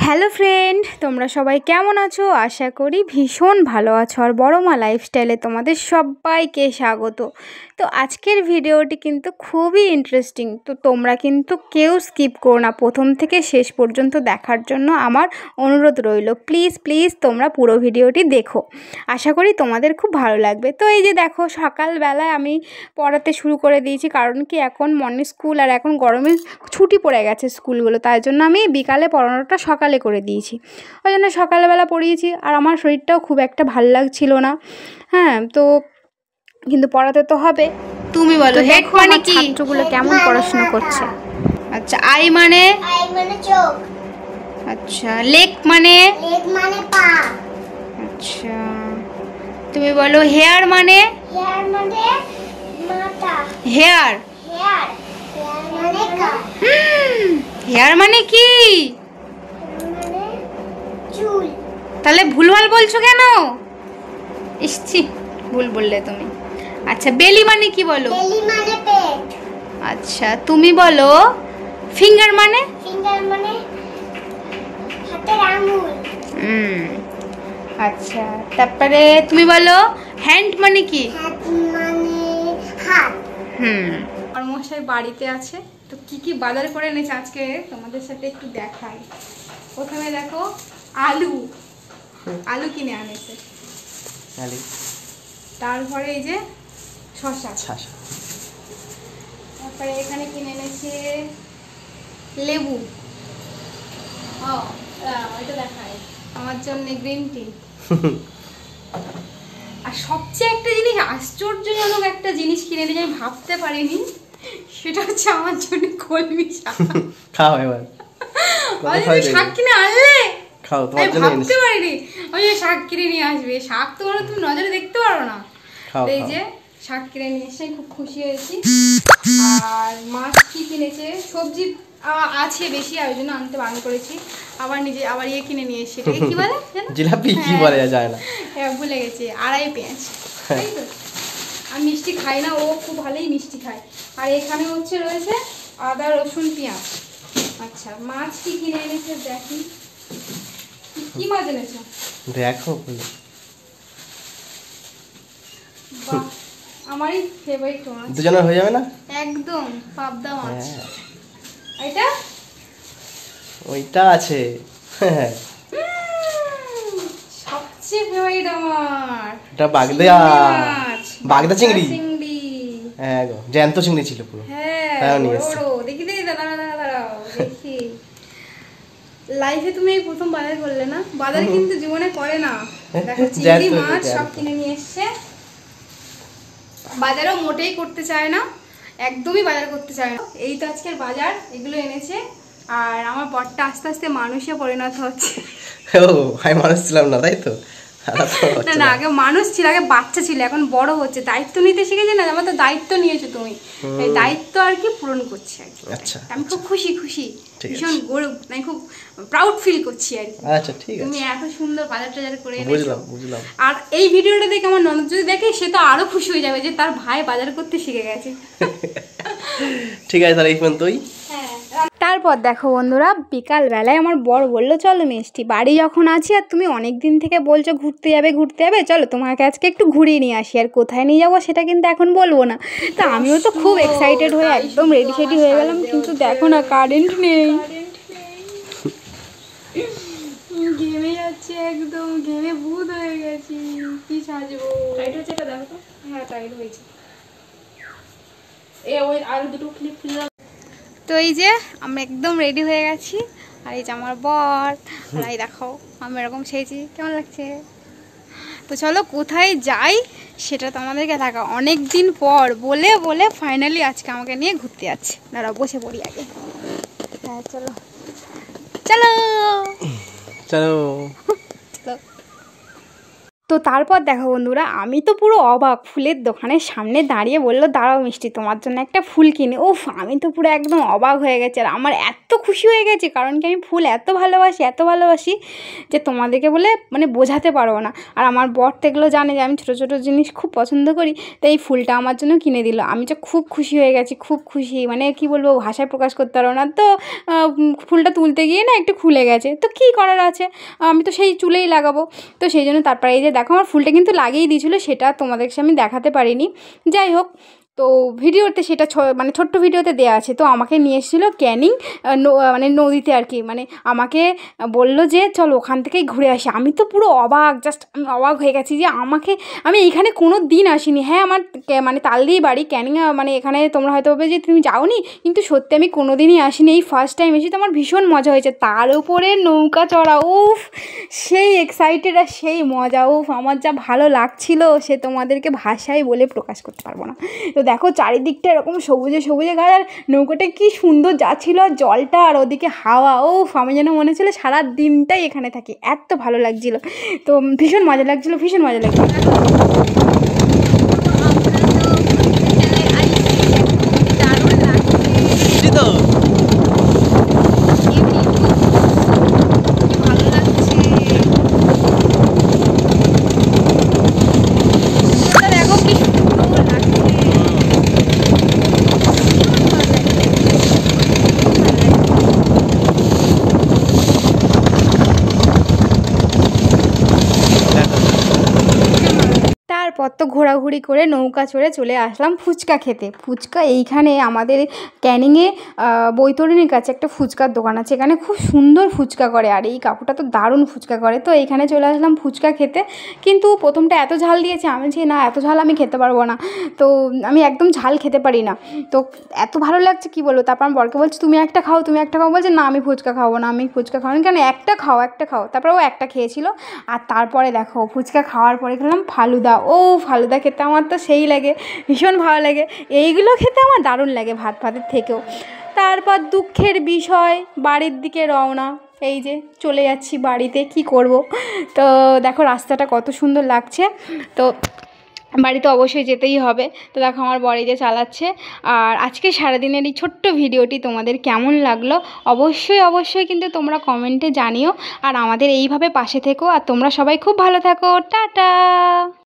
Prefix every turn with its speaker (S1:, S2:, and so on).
S1: Hello friend, তোমরা সবাই কেমন আছো? আশা করি ভীষণ ভালো আছো। আর বড় মা লাইফস্টাইলে তোমাদের সবাইকে স্বাগত। তো আজকের ভিডিওটি কিন্তু খুবই ইন্টারেস্টিং, তো তোমরা কিন্তু কেউ স্কিপ করো না, প্রথম থেকে শেষ পর্যন্ত দেখার জন্য আমার অনুরোধ রইল। প্লিজ প্লিজ তোমরা পুরো ভিডিওটি দেখো, আশা করি তোমাদের খুব ভালো লাগবে। তো এই যে দেখো, সকালবেলায় আমি পড়াতে শুরু করে দিয়েছি, কারণ কি এখন মর্নিং স্কুল আর এখন গরমে ছুটি পড়ে গেছে স্কুলগুলো, তাই জন্য আমি বিকালে পড়ানোটা সকালে করে দিয়েছি। ওই জন্য সকালবেলা পড়িয়েছি। আর আমার শরীরটাও খুব একটা ভালো লাগছিল না, হ্যাঁ, তো কিন্তু পড়াতে তো হবে।
S2: তুমি বলো হেড মানে কি?
S1: ছাত্রগুলো কেমন পড়াশোনা করছে।
S2: আচ্ছা, আই মানে
S3: চোখ।
S2: আচ্ছা, লেগ মানে
S3: পা।
S2: আচ্ছা, তুমি বলো হেয়ার মানে
S3: মাথা।
S2: হেয়ার হেয়ার মানে কি?
S3: চুল।
S2: তাহলে ভুলভাল বলছো কেন? ইসছি, ভুল বললে তুমি। আচ্ছা, বেলি মানে কি বলো?
S3: বেলি পেট।
S2: আচ্ছা, তুমি বলো ফিঙ্গার মানে?
S3: ফিঙ্গার হাতের আঙ্গুল।
S2: আচ্ছা, তারপরে তুমি বলো হ্যান্ড মানে কি?
S3: হাত হাত।
S1: আর মশাই বাড়িতে আছে, তো কি কি বাজার করে এনেছে আজকে তোমাদের সাথে একটু দেখাই। প্রথমে দেখো, আলু কিনে আনেছে, তারপরে এই যে শসা, তারপরে এখানে কিনে এনেছে লেবু, এটা দেখায় আমার জন্য গ্রিন টি। আর সবচেয়ে একটা জিনিস, আশ্চর্যজনক একটা জিনিস কিনে এনেছে, আমি ভাবতে পারিনি, সেটা হচ্ছে আমার জন্য কলমি শাক।
S4: খাও এবার।
S1: শাক কিনে আনলে?
S4: খাও, তোমার জন্য এনেছি।
S1: ভাবতে পারিনি ওই যে শাক কিনে নিয়ে আসবে। শাক তো মানে তুমি নজরে দেখতে পারো না। এই যে শাক কিনে নিয়ে এসে খুব খুশি হয়েছি। আর মাছ কি কিনেছে, সবজি আছে বেশি, ওই জন্য আনতে বারণ করেছি। আবার ইয়ে কিনে নিয়ে এসেছি, এটাকে কি বলে?
S4: জিলাপি কি বলে যায় না,
S1: ভুলে গেছি। আড়াই পেঁয়াজ, তাই তো। আমি মিষ্টি খাই না, ও খুব ভালোই মিষ্টি খায়। আর এখানে হচ্ছে রয়েছে আদা রসুন পেঁয়াজ। আচ্ছা, মাছ কি কিনে এনেছে দেখি, কি মাছ এনেছে
S4: দেখো।
S1: বাহ, আমারই ফেভারিট মাছ।
S4: দুজনের হয়ে যাবে না?
S1: একদম পাবদা মাছ। এটা
S4: ওইটা আছে।
S1: সবচেয়ে ফেভারিট আমার,
S4: এটা বাগদা চিংড়ি। হ্যাঁ গো, জ্যান্ত চিংড়ি ছিল পুরো।
S1: হ্যাঁ, দেখি দাঁড়াও দেখি। লাইফে তুমি এই প্রথম বাজার করলে না? বাজার কিন্তু জীবনে করে না। দেখো, চিংড়ি মাছ সব কিনে নিয়ে এসছে। বাজারও মোটেই করতে চায় না, একদমই বাজার করতে চায় না। এই তো আজকের বাজার, এগুলো এনেছে। আর আমার বরটা আস্তে আস্তে মানুষে পরিণত হচ্ছে।
S4: ও, আমি মানুষ ছিলাম না, তাই তো?
S1: না, আগে মানুষ ছিল, আগে বাচ্চা ছিল, এখন বড় হচ্ছে, দায়িত্ব নিতে শিখেছে না। আমার তো দায়িত্ব নিয়েছো তুমি, এই দায়িত্ব আর কি পূরণ করছি আর কি।
S4: আচ্ছা,
S1: আমি খুব খুশি, ভীষণ গর্ব, আমি খুব প্রাউড ফিল করছি আর কি।
S4: আচ্ছা, ঠিক আছে,
S1: তুমি এত সুন্দর বাজার টাজার করে
S4: বুঝলাম।
S1: আর এই ভিডিওটা দেখে আমার ননদ যদি দেখে, সে তো আরো খুশি হয়ে যাবে যে তার ভাই বাজার করতে শিখে গেছে।
S4: ঠিক আছে, তাহলে এই পর্যন্তই।
S1: তারপর দেখো বন্ধুরা, বিকালবেলায় আমার বর বললো চলো মিষ্টি, বাড়ি যখন আছি আর তুমি অনেক দিন থেকে বলছো ঘুরতে যাবে, চলো তোমাকে আজকে একটু ঘুরিয়ে নিয়ে আসি। আর কোথায় নিয়ে যাবো সেটা কিন্তু এখন বলবো না। তা আমিও তো খুব এক্সাইটেড হয়ে একদম রেডি সেডি হয়ে গেলাম, কিন্তু দেখো না, কারেন্ট নেই। ঘেমে যাচ্ছে, একদম ঘেমে ভূত হয়ে গেছি। কি সাজবো? টাইট হয়েছে এটা দেখো তো। হ্যাঁ, টাইট হয়েছে। ওই আর দুটো ক্লিপ খুলে। তো এই যে আমি একদম রেডি হয়ে গেছি, আর এই যে আমার বর, আর এই দেখো আমি এরকম সেজেছি, কেমন লাগছে? তো চলো কোথায় যাই সেটা তো আমাদেরকে দেখা, অনেক দিন পর বলে ফাইনালি আজকে আমাকে নিয়ে ঘুরতে যাচ্ছে। দাঁড়াও, বসে পড়ি আগে। হ্যাঁ, চলো চলো। তো তারপর দেখো বন্ধুরা, আমি তো পুরো অবাক, ফুলের দোকানের সামনে দাঁড়িয়ে বললো দাঁড়াও মিষ্টি তোমার জন্য একটা ফুল কিনে। উফ, আমি তো পুরো একদম অবাক হয়ে গেছে। আর আমার এত খুশি হয়ে গেছে, কারণ কি আমি ফুল এত ভালোবাসি যে তোমাদেরকে বলে মানে বোঝাতে পারবো না। আর আমার বর তো এগুলো জানে যে আমি ছোটো ছোটো জিনিস খুব পছন্দ করি, তো এই ফুলটা আমার জন্য কিনে দিল। আমি তো খুব খুশি হয়ে গেছি, খুব খুশি, মানে কি বলবো, ভাষায় প্রকাশ করতে পারবো না। তো ফুলটা তুলতে গিয়ে না একটু খুলে গেছে, তো কী করার আছে, আমি তো সেই চুলেই লাগাবো। তো সেই জন্য তারপরে এই যে দেখো আমার ফুলটা কিন্তু লাগিয়ে দিয়েছিলো, সেটা তোমাদেরকে আমি দেখাতে পারিনি। যাই হোক, তো ভিডিওতে সেটা মানে ছোট্ট ভিডিওতে দেওয়া আছে। তো আমাকে নিয়ে এসেছিলো ক্যানিং, মানে নদীতে আর কি, মানে আমাকে বললো যে চল ওখান থেকেই ঘুরে আসি। আমি তো পুরো অবাক, জাস্ট আমি অবাক হয়ে গেছি যে আমি এইখানে কোনো দিন আসিনি। হ্যাঁ, আমার মানে তালদিই বাড়ি ক্যানিং, মানে এখানে তোমরা হয়তো ভাবে যে তুমি যাওনি, কিন্তু সত্যি আমি কোনো দিনই আসিনি, এই ফার্স্ট টাইম এসেছি। তো আমার ভীষণ মজা হয়েছে, তার উপরে নৌকা চড়া, উফ সেই এক্সাইটেড আর সেই মজা, উফ আমার যা ভালো লাগছিল সে তোমাদেরকে ভাষায় বলে প্রকাশ করতে পারবো না। তো দেখো চারিদিকটা এরকম সবুজে গাছ, আর নৌকাটা কি সুন্দর যাচ্ছিলো, আর জলটা আর ওদিকে হাওয়া, উফ আমি যেন মনে ছিল সারা দিনটাই এখানে থাকি, এত ভালো লাগছিলো। তো ভীষণ মজা লাগছিলো। তারপর তো ঘোরাঘুরি করে নৌকা চড়ে চলে আসলাম ফুচকা খেতে। ফুচকা এইখানে আমাদের ক্যানিংয়ে বৈতরণীর কাছে একটা ফুচকার দোকান আছে, এখানে খুব সুন্দর ফুচকা করে, আর এই কাকুটা তো দারুণ ফুচকা করে। তো এইখানে চলে আসলাম ফুচকা খেতে, কিন্তু প্রথমটা এত ঝাল দিয়েছে, আমি যে না এত ঝাল আমি খেতে পারবো না, তো আমি একদম ঝাল খেতে পারি না। তো এত ভালো লাগছে কি বলবো। তারপর আমার বরকে বলছি তুমি একটা খাও, বলছে না আমি ফুচকা খাবো না, কেন একটা খাও। তারপরে ও একটা খেয়েছিল। আর তারপরে দেখো ফুচকা খাওয়ার পরে খেলাম ফালুদা। ও ফালুদা খেতে আমার তো সেই লাগে, ভীষণ ভালো লাগে, এইগুলো খেতে আমার দারুণ লাগে ভাতের থেকেও। তারপর দুঃখের বিষয়, বাড়ির দিকে রওনা, এই যে চলে যাচ্ছি বাড়িতে, কি করব। তো দেখো রাস্তাটা কত সুন্দর লাগছে, তো বাড়িতে অবশ্যই যেতেই হবে। তো দেখো আমার বর যে চালাচ্ছে। আর আজকে সারাদিনের এই ছোট্ট ভিডিওটি তোমাদের কেমন লাগলো অবশ্যই কিন্তু তোমরা কমেন্টে জানিও। আর আমাদের এইভাবে পাশে থেকো, আর তোমরা সবাই খুব ভালো থাকো, টাটা।